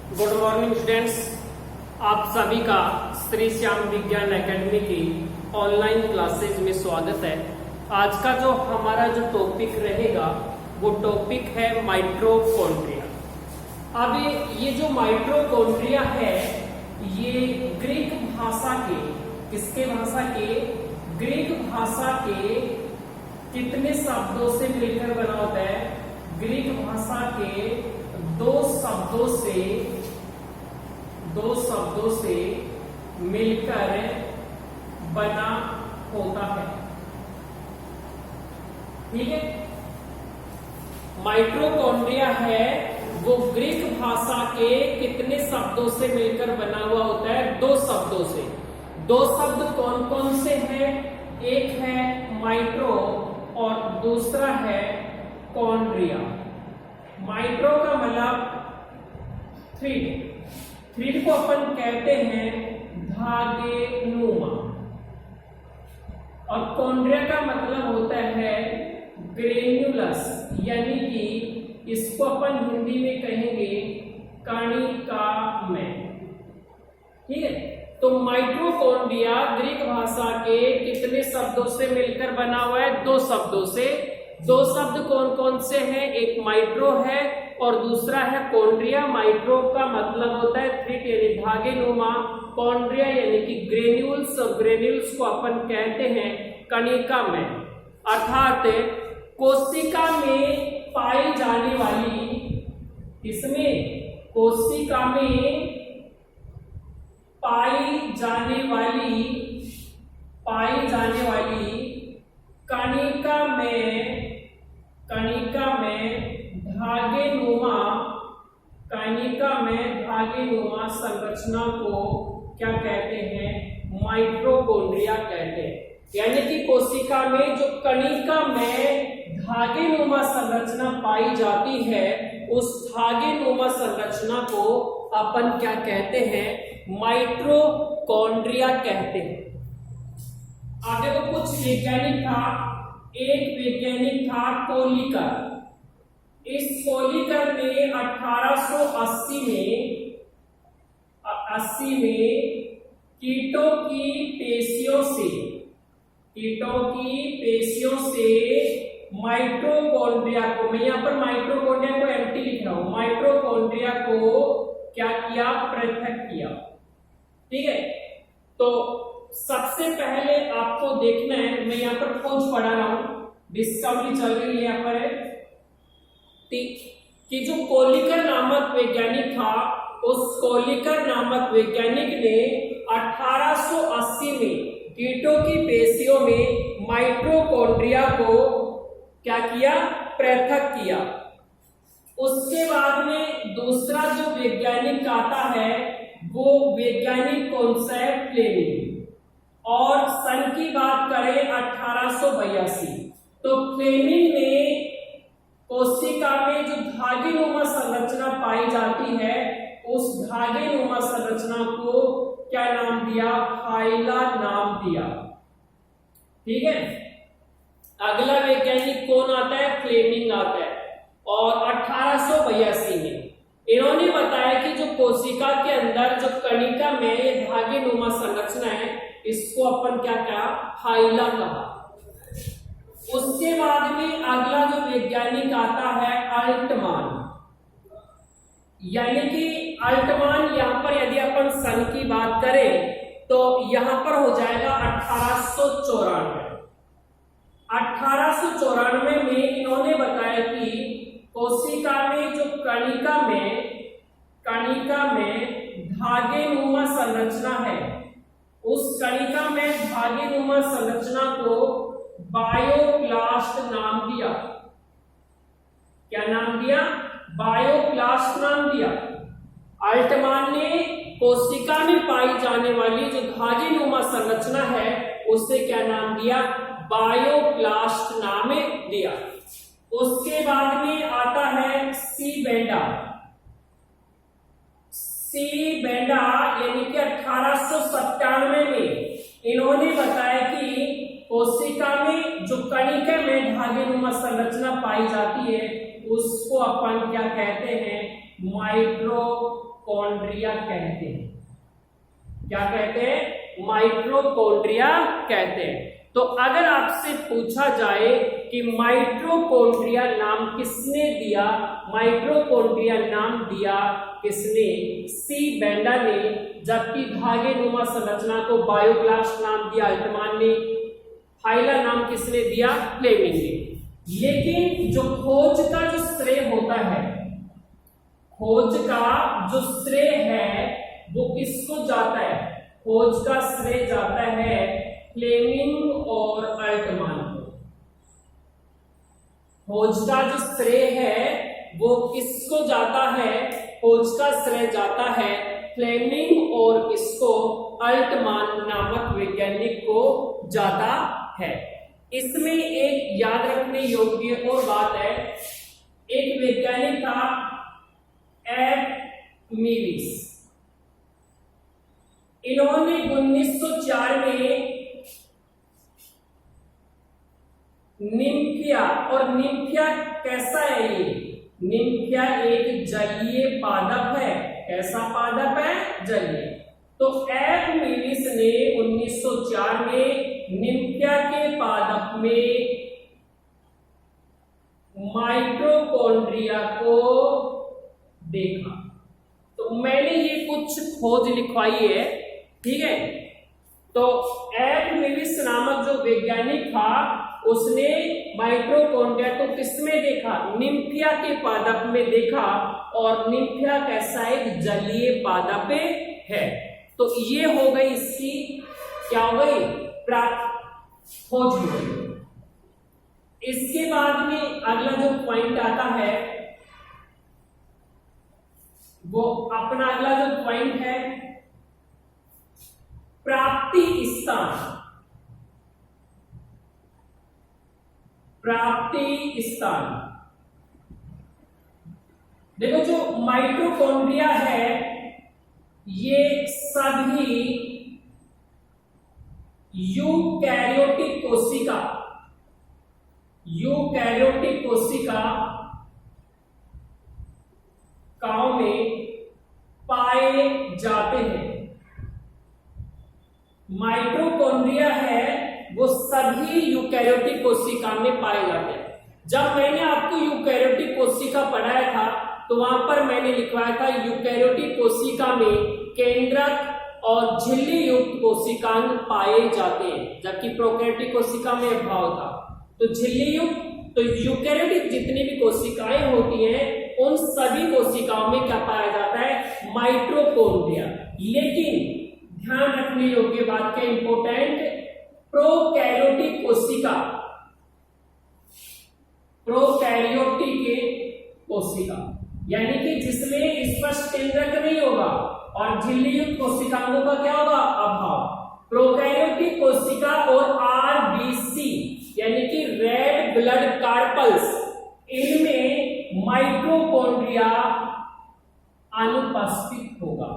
Good morning students, आप सभी का श्री श्याम विज्ञान एकेडमी की ऑनलाइन क्लासेज में स्वागत है। आज का जो हमारा टॉपिक रहेगा वो टॉपिक है माइटोकॉन्ड्रिया। अब ये जो माइटोकॉन्ड्रिया है ये ग्रीक भाषा के, किसके भाषा के? ग्रीक भाषा के कितने शब्दों से मिलकर बना होता है? ग्रीक भाषा के दो शब्दों से मिलकर बना होता है। ठीक है, माइटोकॉन्ड्रिया है वो ग्रीक भाषा के कितने शब्दों से मिलकर बना हुआ होता है? दो शब्दों से। दो शब्द कौन कौन से हैं? एक है माइट्रो और दूसरा है कॉन्ड्रिया। माइट्रो का मतलब थ्रीड को अपन कहते हैं धागे नुमा, और कॉन्ड्रिया का मतलब होता है ग्रेन्युलस, यानी कि इसको अपन हिंदी में कहेंगे कणिका में। ठीक है, तो माइटोकॉन्ड्रिया ग्रीक भाषा के कितने शब्दों से मिलकर बना हुआ है? दो शब्दों से। दो शब्द कौन कौन से हैं? एक माइट्रो है और दूसरा है कॉन्ड्रिया। माइट्रो का मतलब होता है थ्रीड यानी धागे नुमा, कॉन्ड्रिया यानी कि ग्रेन्यूल्स, और ग्रेन्यूल्स को अपन कहते हैं कणिका में, अर्थात कोशिका में पाई जाने वाली, इसमें कोशिका में पाई जाने वाली कणिका में धागे नुमा संरचना को क्या कहते हैं? माइटोकॉन्ड्रिया कहते हैं। यानी कि कोशिका में जो कणिका में धागे नुमा संरचना पाई जाती है, उस धागे नुमा संरचना को अपन क्या कहते हैं? माइटोकॉन्ड्रिया कहते हैं। आगे तो कुछ वैज्ञानिक था। एक वैज्ञानिक था कोलिकर। इस कोलिकर ने 1880 में कीटों की पेशियों से माइटोकॉन्ड्रिया को, मैं यहाँ पर माइटोकॉन्ड्रिया को एम्प्टी लिख रहा हूं, माइटोकॉन्ड्रिया को क्या किया? पृथक किया। ठीक है, तो सबसे पहले आपको देखना है, मैं यहाँ पर खोज पढ़ा रहा हूं, डिस्कवरी चल रही है यहाँ पर, कि जो कोलिकर नामक वैज्ञानिक था, उस कोलिकर नामक वैज्ञानिक ने 1880 में कीटों की पेशियों में माइटोकॉन्ड्रिया को क्या किया? पृथक किया। उसके बाद में दूसरा जो वैज्ञानिक आता है वो वैज्ञानिक कौन सा है? फ्लेमिंग। और सन की बात करें 1882, तो फ्लेमिंग ने कोशिका में जो धागे नुमा संरचना पाई जाती है, उस धागे नुमा संरचना को क्या नाम दिया? फाइला नाम दिया। ठीक है, अगला वैज्ञानिक कौन आता है? फ्लेमिंग आता है। और 1882 में इन्होंने बताया कि जो कोशिका के अंदर जो कणिका में धागे नुमा संरचना है, इसको अपन क्या कहा? फाइला कहा। उसके बाद में अगला जो वैज्ञानिक आता है अल्टमान, यानी कि अल्टमान, यहां पर यदि अपन सन की बात करें तो यहां पर हो जाएगा 1894। 1894 में इन्होंने बताया कि कोशिका में जो कणिका में धागे नुमा संरचना है, उस कणिका में धागे नुमा संरचना को बायोप्लास्ट नाम दिया। क्या नाम दिया? बायोप्लास्ट नाम दिया। अल्टमान ने कोशिका में पाई जाने वाली जो धागे नुमा संरचना है, उससे क्या नाम दिया? बायोप्लास्ट नाम दिया। उसके बाद में आता है सी बेंडा, यानी कि 1897 में इन्होंने बताया कि कोशिका में जो कणिका में धागे नुमा संरचना पाई जाती है, उसको अपन क्या कहते हैं? माइटोकॉन्ड्रिया माइटोकॉन्ड्रिया कहते हैं। क्या कहते हैं? माइटोकॉन्ड्रिया कहते हैं। तो अगर आपसे पूछा जाए कि माइटोकॉन्ड्रिया नाम किसने दिया, माइटोकॉन्ड्रिया नाम दिया किसने? सी बेंडा ने, जबकि धागे नुमा संरचना को बायोब्लास्ट नाम दिया अल्टमान ने, फाइला नाम किसने दिया? फ्लेमिंग ने। लेकिन जो खोज का जो श्रेय होता है, खोज का जो श्रेय है वो किसको जाता है? खोज का श्रेय जाता है फ्लेमिंग और अल्टमान को। खोज का जो श्रेय है वो किसको जाता है? खोज का श्रेय जाता है फ्लेमिंग और किसको? अल्टमान नामक वैज्ञानिक को जाता है। इसमें एक याद रखने योग्य और बात है, एक वैज्ञानिक था एफ मीविस। इन्होंने 1904 में निम्फिया, और निम्फिया कैसा है? ये निम्फिया एक जलीय पादप है। कैसा पादप है? जलीय। तो एफ मीविस ने 1904 में निम्फिया के पादप में माइटोकॉन्ड्रिया को देखा। तो मैंने ये कुछ खोज लिखवाई है, ठीक है। तो एफ मीविस नामक जो वैज्ञानिक था उसने माइटोकॉन्ड्रिया को किसमें देखा? निम्फिया के पादप में देखा। और निम्फिया कैसा एक जलीय पादप है। तो ये हो गई इसकी क्या हो गई? खोज हो गई। इसके बाद में अगला जो पॉइंट आता है वो अपना अगला जो पॉइंट है प्राप्ति स्थान। प्राप्ति स्थान। देखो जो माइटोकॉन्ड्रिया है ये सभी यूकैरियोटिक कोशिका, यूकैरियोटिक कोशिकाओं में पाए जाते हैं। माइटोकॉन्ड्रिया है वो सभी यूकैरियोटिक कोशिका में पाए जाते हैं। जब मैंने आपको यूकैरियोटिक कोशिका पढ़ाया था तो वहां पर मैंने लिखवाया था यूकैरियोटिक कोशिका में केंद्रक और झिल्ली युक्त कोशिकांग पाए जाते हैं, जबकि प्रोकैरियोटिक कोशिका में अभाव था। तो झिल्ली युक्त, तो यूकैरियोटिक जितनी भी कोशिकाएं होती हैं उन सभी कोशिकाओं में क्या पाया जाता है? माइटोकॉन्ड्रिया। लेकिन ध्यान रखने योग्य बात क्या इंपोर्टेंट, प्रोकैरियोटिक कोशिका, प्रोकैरियोटिक कोशिका यानी कि जिसमें स्पष्ट केंद्रक नहीं होगा और झिल्ली युक्त कोशिकाओं का क्या होगा? अभाव। प्रोकैरियोटिक कोशिका और आरबीसी यानी कि रेड ब्लड कार्पल्स, इनमें माइटोकॉन्ड्रिया अनुपस्थित होगा।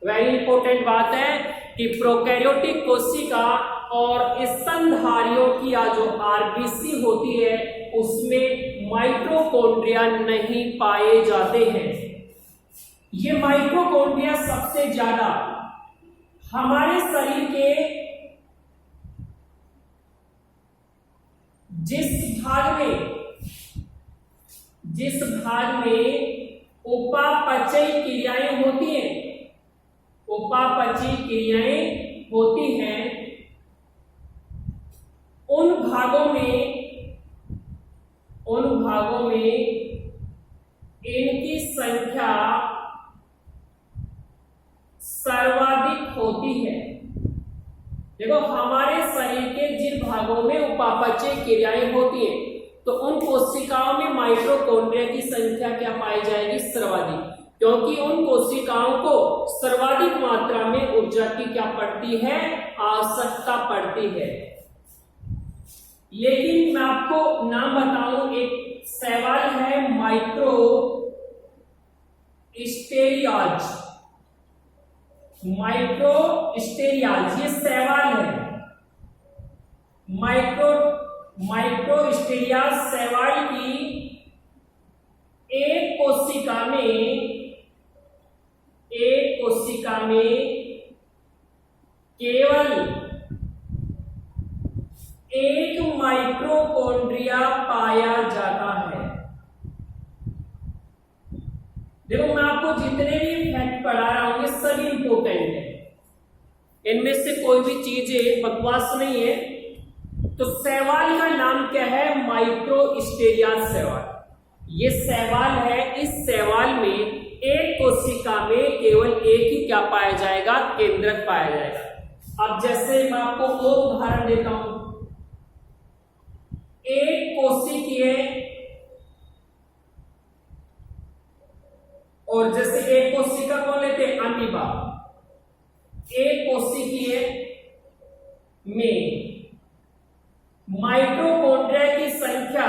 वेरी इंपॉर्टेंट बात है कि प्रोकैरियोटिक कोशिका और स्तनधारियों की जो आरबीसी होती है उसमें माइटोकॉन्ड्रिया नहीं पाए जाते हैं। ये माइटोकॉन्ड्रिया सबसे ज्यादा हमारे शरीर के जिस भाग में उपापचयी क्रियाएं होती हैं, उपापचयी क्रियाएं होती हैं, उन भागों में इनकी संख्या सर्वाधिक होती है। देखो हमारे शरीर के जिन भागों में उपापचय क्रियाएं होती हैं तो उन कोशिकाओं में माइटोकॉन्ड्रिया की संख्या क्या पाई जाएगी? सर्वाधिक, क्योंकि उन कोशिकाओं को सर्वाधिक मात्रा में ऊर्जा की क्या पड़ती है? आवश्यकता पड़ती है। लेकिन मैं आपको नाम बताऊं, एक सवाल है माइक्रो स्टेरियाज, ये सवाल है। माइक्रो स्टेरियाज सवाल की एक कोशिका में में केवल एक माइटोकॉन्ड्रिया पाया जाता है। देखो मैं आपको जितने भी फैक्ट पढ़ा रहा हूं ये सभी इंपॉर्टेंट है, इनमें से कोई भी चीजें बकवास नहीं है। तो शैवाल का नाम क्या है? माइक्रोस्टेरिया शैवाल। ये शैवाल है, इस शैवाल में एक कोशिका में केवल एक ही क्या पाया जाएगा? केंद्रक पाया जाएगा। अब जैसे मैं आपको और उदाहरण देता हूं, एक कोशिकीय और जैसे एक कोशिका कौन लेते हैं? अमीबा। एक कोशिकीय में माइटोकॉन्ड्रिया की संख्या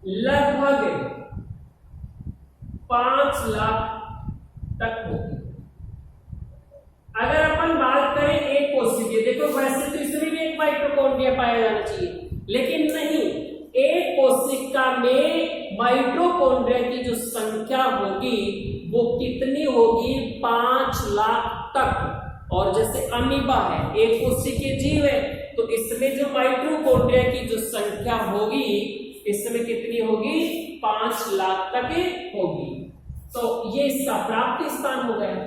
लगभग 5 लाख तक होगी। अगर अपन बात करें एक कोशिकीय, देखो वैसे तो इसमें भी एक माइटोकॉन्ड्रिया पाया जाना चाहिए, लेकिन नहीं, एक कोशिका में माइटोकॉन्ड्रिया की जो संख्या होगी वो कितनी होगी? 5 लाख तक। और जैसे अमीबा है, एक कोशिकीय जीव है, तो इसमें जो माइटोकॉन्ड्रिया की जो संख्या होगी इसमें कितनी होगी? 5 लाख तक होगी। तो ये इसका प्राप्ति स्थान हो गया।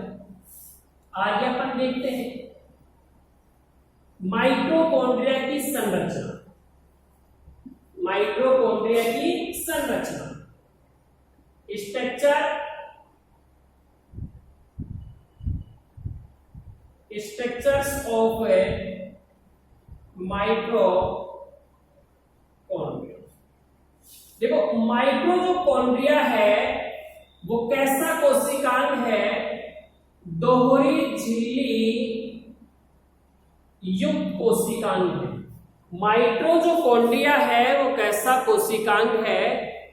आगे अपन देखते हैं माइटोकॉन्ड्रिया की संरचना। माइटोकॉन्ड्रिया की संरचना, स्ट्रक्चर्स ऑफ माइटोकॉन्ड्रिया। देखो माइटो जो कॉन्ड्रिया है वो कैसा कोशिकांग है? दोहरी झिल्ली युक्त कोशिकांग है। माइट्रो जो कॉन्ड्रिया है वो कैसा कोशिकांग है?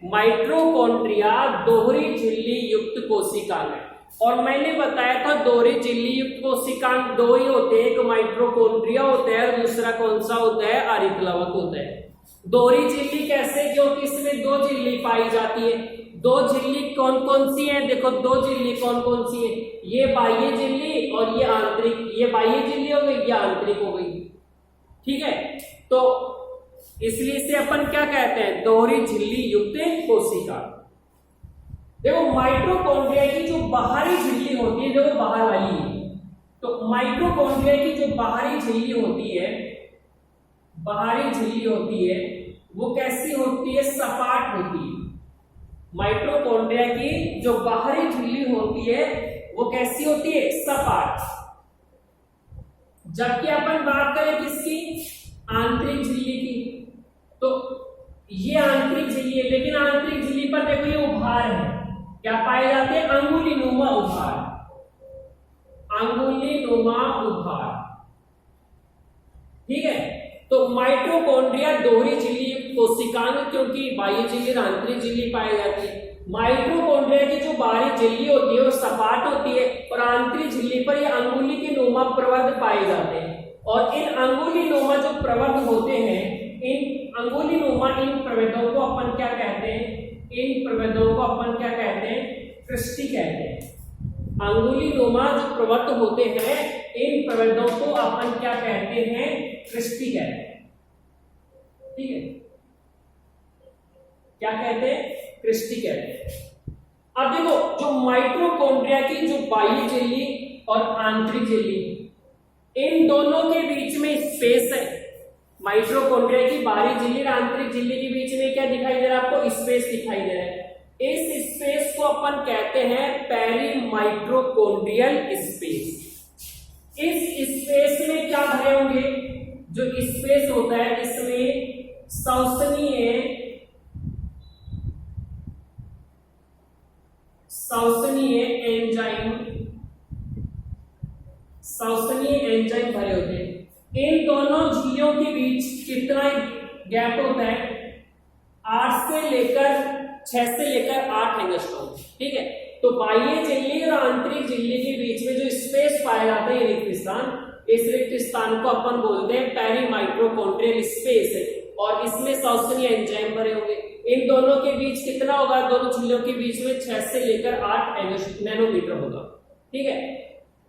माइटोकॉन्ड्रिया दोहरी झिल्ली युक्त कोशिकांग है। और मैंने बताया था दोहरी झिल्ली युक्त कोशिकांग दो ही होते हैं, एक माइटोकॉन्ड्रिया होता है और दूसरा कौन सा होता है? आरिक्लवक होता है। दोहरी झिल्ली कैसे? क्योंकि इसमें 2 झिल्ली पाई जाती है। 2 झिल्ली कौन कौन सी है? देखो 2 झिल्ली कौन कौन सी है? ये बाह्य झिल्ली और ये आंतरिक। ये बाह्य झिल्ली हो गई, ये आंतरिक हो गई। ठीक है, तो इसलिए इसे अपन क्या कहते हैं? दोहरी झिल्ली युक्त कोशिका। देखो माइटोकॉन्ड्रिया की जो बाहरी झिल्ली होती है, देखो बाहर वाली है, तो माइटोकॉन्ड्रिया की जो बाहरी झिल्ली होती है, वो कैसी होती है? सपाट होती है। माइटोकॉन्ड्रिया की जो बाहरी झिल्ली होती है वो कैसी होती है? सपाट। जबकि अपन बात करें किसकी? आंतरिक झिल्ली की, तो ये आंतरिक झिल्ली है, लेकिन आंतरिक झिल्ली पर देखो ये उभार है। क्या पाए जाते हैं? अंगुलीनुमा उभार। अंगुलीनुमा उभार। ठीक है, तो माइटोकॉन्ड्रिया दोहरी झिल्ली कोशिकांग, क्योंकि बाह्य झिल्ली और आंतरिक झिल्ली पाई जाती है। माइटोकॉन्ड्रिया की जो बाहरी झिल्ली होती है वो सपाट होती है और आंतरिक झिल्ली पर ये अंगुली के नुमा प्रवर्ध पाए जाते हैं। और इन अंगुलीनुमा जो प्रवर्ध होते हैं, इन अंगुलीनुमा इन प्रवेदों को अपन क्या कहते हैं? कृष्टि कहते हैं। अंगुलीनुमा जो प्रवर्ध होते हैं इन प्रवेदों को अपन क्या कहते हैं? कृष्टि कहते हैं। ठीक है, क्या कहते हैं? कृष्टि कहते हैं। अब देखो जो माइटोकॉन्ड्रिया की जो बाह्य झिल्ली और आंतरिक झिल्ली, इन दोनों के बीच में स्पेस है। माइटोकॉन्ड्रिया की बाहरी झिल्ली और आंतरिक झिल्ली के बीच में क्या दिखाई दे रहा है आपको? स्पेस दिखाई दे रहा है। इस स्पेस को अपन कहते हैं पेरीमाइटोकॉन्ड्रियल स्पेस। इस स्पेस में क्या भरे होंगे? जो स्पेस होता है इसमें श्वसनीय एंजाइम भरे होते हैं। इन दोनों झिल्लियों के बीच कितना गैप होता है? 6 से लेकर 8 एंगस्ट्रॉम। ठीक है, तो बाह्य झिल्ली और आंतरिक झिल्ली के बीच में जो स्पेस पाया जाता है रिक्त स्थान, इस रिक्त स्थान को अपन बोलते हैं पेरीमाइटोकॉन्ड्रियल स्पेस है। और इसमें श्वसनीय एंजाइम भरे होंगे। इन दोनों के बीच कितना होगा, दोनों झिल्लियों के बीच में 6 से लेकर 8 नैनोमीटर होगा। ठीक है,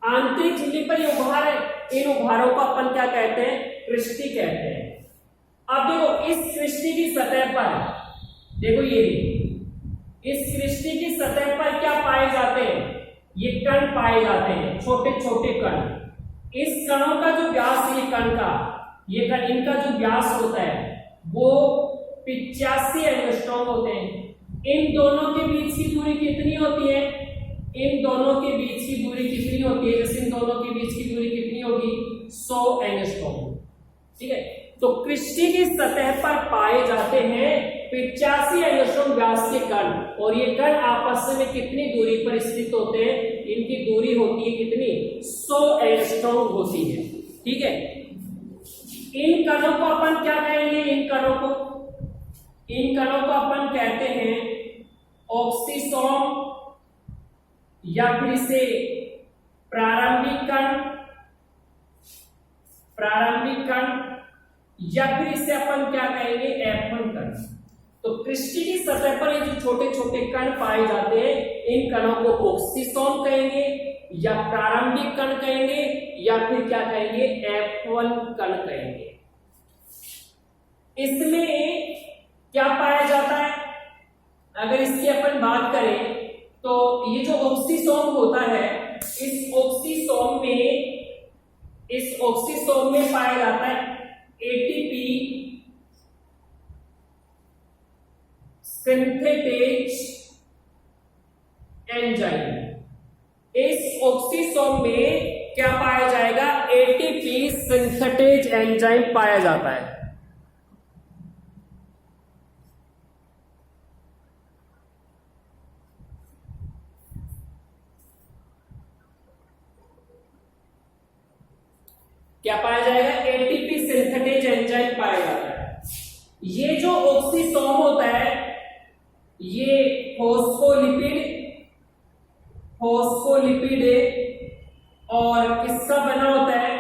आंतरिक झिल्ली पर ये उभार है, इन उभारों को अपन क्या कहते हैं, क्रिस्टी कहते हैं। अब देखो इस क्रिस्टी की सतह पर, देखो ये इस क्रिस्टी की सतह पर क्या पाए जाते हैं, ये कण पाए जाते हैं, छोटे छोटे कण। इस कणों का जो व्यास, ये कण का, ये कण, इनका जो व्यास होता है वो 85 एंगस्ट्रॉम होते हैं। इन दोनों के बीच की दूरी कितनी होती है, इन दोनों के बीच की दूरी कितनी होती है, जैसे इन दोनों के बीच की दूरी कितनी होगी, 100 एंगस्ट्रॉम। ठीक है, तो क्रिस्टी की सतह पर पाए जाते हैं 85 एंगस्ट्रॉम व्यास के कण, और ये कण आपस में कितनी दूरी पर स्थित होते हैं, इनकी दूरी होती है कितनी, 100 एंगस्ट्रॉम होती है। ठीक है, इन कणों को अपन क्या कहेंगे, इन कणों को अपन कहते हैं ऑक्सीसोम, या फिर इसे प्रारंभिक कण, या फिर इसे अपन क्या कहेंगे, F1 कण। तो क्रिस्टी की सतह पर ये जो छोटे छोटे कण पाए जाते हैं, इन कणों को ऑक्सीसोम कहेंगे, या प्रारंभिक कण कहेंगे, या फिर क्या कहेंगे, F1 कण कहेंगे। इसमें क्या पाया जाता है, अगर इसकी अपन बात करें तो ये जो ऑक्सीसोम होता है, इस ऑक्सीसोम में पाया जाता है एटीपी सिंथेटेज एंजाइम। इस ऑक्सीसोम में क्या पाया जाएगा, एटीपी सिंथेटेज एंजाइम पाया जाता है। क्या पाया जाएगा, एटीपी सिंथेटेज एंजाइम पाया जाता है। ये जो ऑक्सीसोम होता है, ये फोस्फोलिपिड और किसका बना होता है,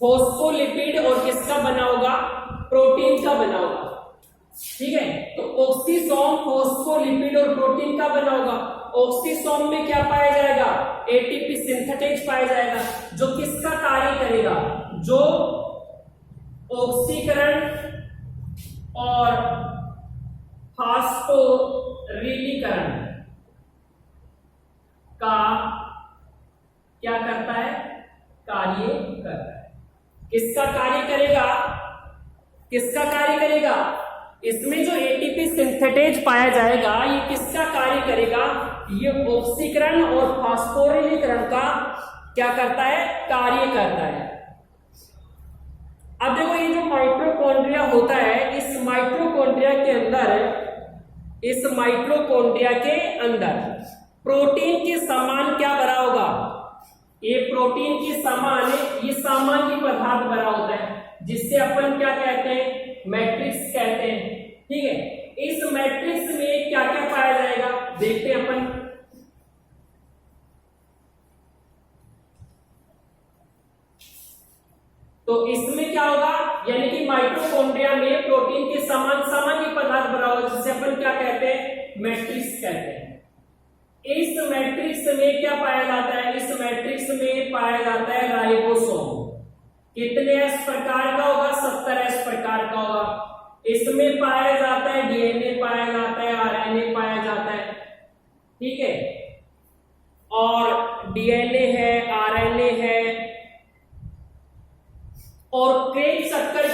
फोस्फोलिपिड और किसका बना होगा, प्रोटीन का बना होगा। ठीक है, तो ऑक्सीसोम फोस्फोलिपिड और प्रोटीन का बना होगा। ऑक्सीसोम में क्या पाया जाएगा, एटीपी सिंथेटेज पाया जाएगा, जो किसका कार्य करेगा, जो ऑक्सीकरण और फास्फोरिलीकरण का क्या करता है, कार्य करता है। किसका कार्य करेगा, किसका कार्य करेगा, इसमें जो एटीपी सिंथेटेज पाया जाएगा, ये किसका कार्य करेगा, ये ऑक्सीकरण और फास्फोरिलीकरण का क्या करता है, कार्य करता है। अब देखो ये जो माइटोकॉन्ड्रिया होता है, इस माइटोकॉन्ड्रिया के अंदर प्रोटीन के समान क्या बना होगा, ये प्रोटीन के समान, ये सामान्य पदार्थ बना होता है, जिससे अपन क्या कहते हैं, मैट्रिक्स कहते हैं। ठीक है, इस मैट्रिक्स में क्या क्या पाया जाएगा, देखते हैं अपन। तो इसमें क्या होगा, यानी कि माइटोकॉन्ड्रिया में प्रोटीन के समान सामान्य पदार्थ बना होगा, जिसे अपन क्या कहते हैं, मैट्रिक्स कहते हैं। इस मैट्रिक्स में क्या पाया जाता है, इस मैट्रिक्स में पाया जाता है राइबोसोम। कितने एस प्रकार का होगा, 70 एस प्रकार का होगा। इसमें पाया जाता है डीएनए पाया जाता है, आरएनए पाया जाता है। ठीक है, और डीएनए है, आरएनए है, और क्रेग शक्कर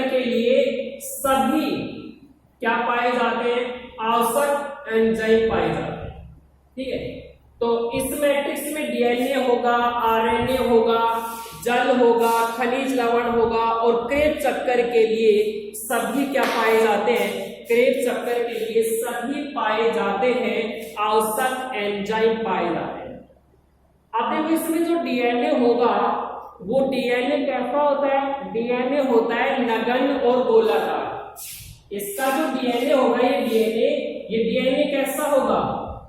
के लिए सभी क्या पाए जाते हैं, आवश्यक एंजाइम पाए जाते हैं। ठीक है, तो इस मैट्रिक्स में डीएनए होगा, आरएनए होगा, जल होगा, खनिज लवण होगा, और क्रेब चक्कर के लिए सभी क्या पाए जाते हैं, क्रेब चक्कर के लिए सभी पाए जाते हैं, आवश्यक एंजाइम पाए जाते हैं। अब देखो इसमें जो डीएनए होगा, वो डीएनए कैसा होता है, डीएनए होता है नगण्य और गोलाकार। इसका जो डीएनए होगा, ये डीएनए कैसा होगा,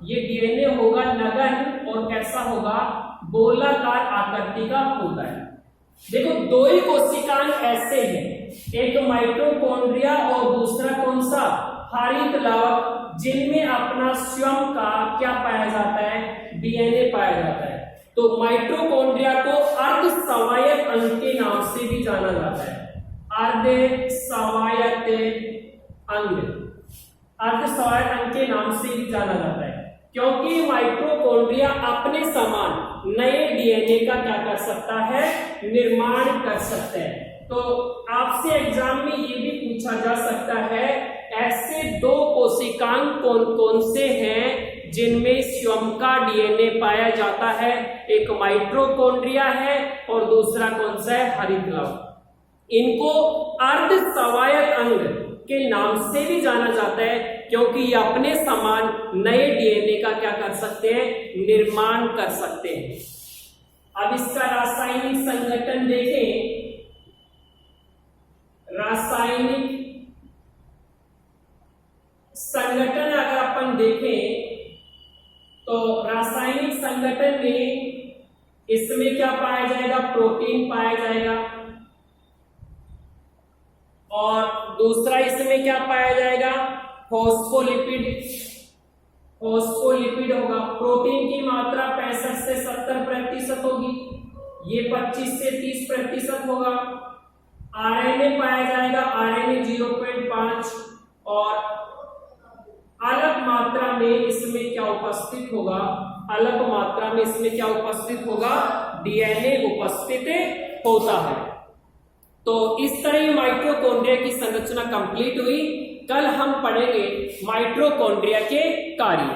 ये डीएनए होगा नगण्य और कैसा होगा, गोलाकार आकृति का होता है। देखो दो ही कोशिकाएं ऐसे हैं, एक माइटोकॉन्ड्रिया और दूसरा कौन सा, हरित लवक, जिनमें अपना स्वयं का क्या पाया जाता है, डीएनए पाया जाता है। तो माइटोकॉन्ड्रिया को अर्ध स्वायत्त अंग के नाम से भी जाना जाता है, अर्ध स्वायत्त अंग, अर्ध स्वायत्त अंग के नाम से भी जाना जाता है, क्योंकि माइटोकॉन्ड्रिया अपने समान नए डीएनए का क्या कर सकता है, निर्माण कर सकता है। तो आपसे एग्जाम में ये भी पूछा जा सकता है, ऐसे दो कोशिकांग कौन कौन से हैं जिनमें स्वयं का डीएनए पाया जाता है, एक माइटोकॉन्ड्रिया है और दूसरा कौन सा है, हरित लवक। इनको अर्ध स्वायत्त अंग के नाम से भी जाना जाता है, क्योंकि ये अपने समान नए डीएनए का क्या कर सकते हैं, निर्माण कर सकते हैं। अब इसका रासायनिक संगठन देखें, रासायनिक संगठन अगर अपन देखें तो रासायनिक संगठन में इसमें क्या पाया जाएगा, प्रोटीन पाया जाएगा, और दूसरा इसमें क्या पाया जाएगा, फॉस्फोलिपिड, फॉस्फोलिपिड होगा। प्रोटीन की मात्रा 65 से 70% होगी, ये 25 से 30% होगा। आरएनए पाया जाएगा, आरएनए 0.5, और अलग मात्रा में इसमें क्या उपस्थित होगा, अलग मात्रा में इसमें क्या उपस्थित होगा, डीएनए उपस्थित होता है। तो इस तरह माइटोकॉन्ड्रिया की संरचना कंप्लीट हुई। कल हम पढ़ेंगे माइटोकॉन्ड्रिया के कार्य।